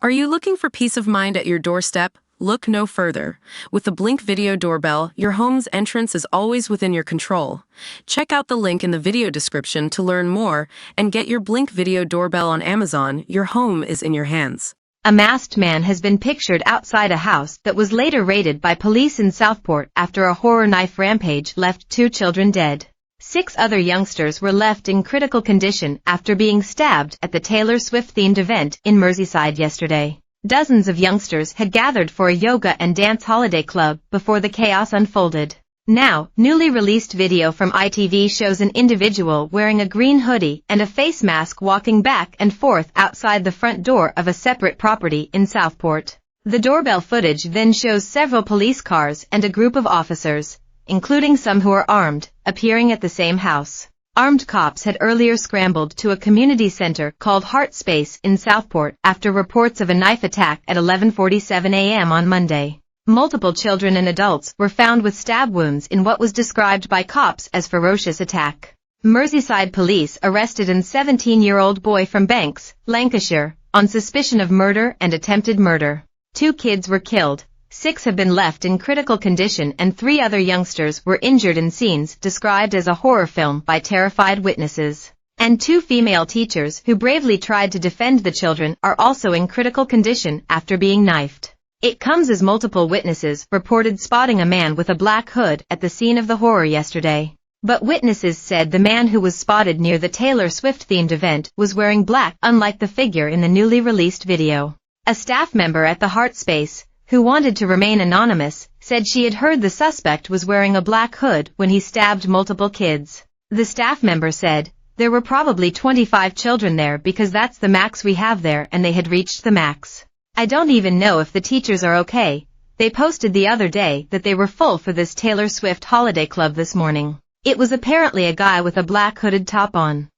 Are you looking for peace of mind at your doorstep? Look no further. With the Blink Video Doorbell, your home's entrance is always within your control. Check out the link in the video description to learn more and get your Blink Video Doorbell on Amazon. Your home is in your hands. A masked man has been pictured outside a house that was later raided by police in Southport after a horror knife rampage left 2 children dead. 6 other youngsters were left in critical condition after being stabbed at the Taylor Swift-themed event in Merseyside yesterday. Dozens of youngsters had gathered for a yoga and dance holiday club before the chaos unfolded. Now, newly released video from ITV shows an individual wearing a green hoodie and a face mask walking back and forth outside the front door of a separate property in Southport. The doorbell footage then shows several police cars and a group of officers, including some who are armed, appearing at the same house. Armed cops had earlier scrambled to a community center called Heart Space in Southport after reports of a knife attack at 11:47 a.m. on Monday. Multiple children and adults were found with stab wounds in what was described by cops as ferocious attack. Merseyside police arrested an 17-year-old boy from Banks, Lancashire, on suspicion of murder and attempted murder. 2 kids were killed. 6 have been left in critical condition and 3 other youngsters were injured in scenes described as a horror film by terrified witnesses. And 2 female teachers who bravely tried to defend the children are also in critical condition after being knifed. It comes as multiple witnesses reported spotting a man with a black hood at the scene of the horror yesterday. But witnesses said the man who was spotted near the Taylor Swift-themed event was wearing black, unlike the figure in the newly released video. A staff member at the Heart Space, who wanted to remain anonymous, said she had heard the suspect was wearing a black hood when he stabbed multiple kids. The staff member said, "There were probably 25 children there because that's the max we have there and they had reached the max. I don't even know if the teachers are okay. They posted the other day that they were full for this Taylor Swift holiday club this morning. It was apparently a guy with a black hooded top on.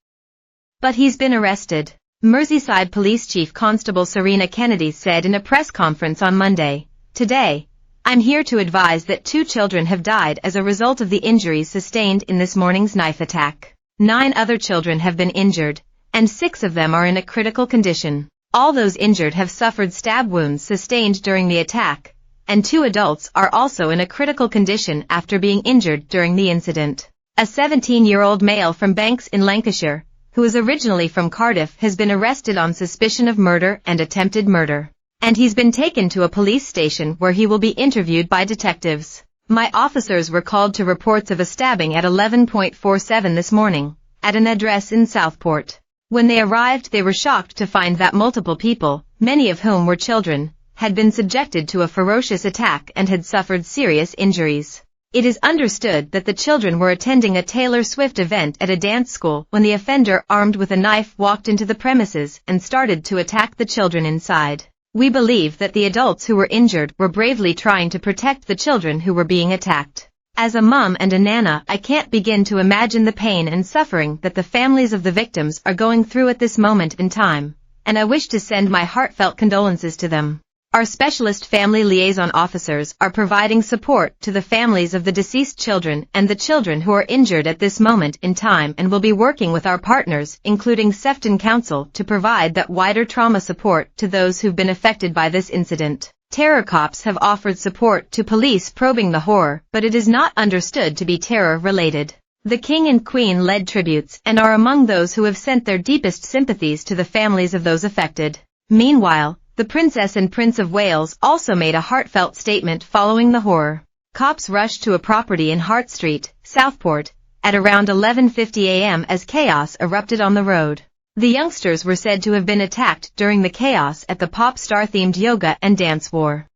But he's been arrested." Merseyside Police Chief Constable Serena Kennedy said in a press conference on Monday, "Today, I'm here to advise that 2 children have died as a result of the injuries sustained in this morning's knife attack. 9 other children have been injured, and 6 of them are in a critical condition. All those injured have suffered stab wounds sustained during the attack, and 2 adults are also in a critical condition after being injured during the incident." A 17-year-old male from Banks in Lancashire, who is originally from Cardiff, has been arrested on suspicion of murder and attempted murder. And he's been taken to a police station where he will be interviewed by detectives. "My officers were called to reports of a stabbing at 11:47 this morning, at an address in Southport. When they arrived, they were shocked to find that multiple people, many of whom were children, had been subjected to a ferocious attack and had suffered serious injuries. It is understood that the children were attending a Taylor Swift event at a dance school when the offender, armed with a knife, walked into the premises and started to attack the children inside. We believe that the adults who were injured were bravely trying to protect the children who were being attacked. As a mom and a nana, I can't begin to imagine the pain and suffering that the families of the victims are going through at this moment in time, and I wish to send my heartfelt condolences to them. Our specialist family liaison officers are providing support to the families of the deceased children and the children who are injured at this moment in time and will be working with our partners, including Sefton Council, to provide that wider trauma support to those who've been affected by this incident. Terror cops have offered support to police probing the horror, but it is not understood to be terror-related. The King and Queen led tributes and are among those who have sent their deepest sympathies to the families of those affected. Meanwhile, the Princess and Prince of Wales also made a heartfelt statement following the horror. Cops rushed to a property in Hart Street, Southport, at around 11:50 a.m. as chaos erupted on the road. The youngsters were said to have been attacked during the chaos at the pop star-themed yoga and dance war.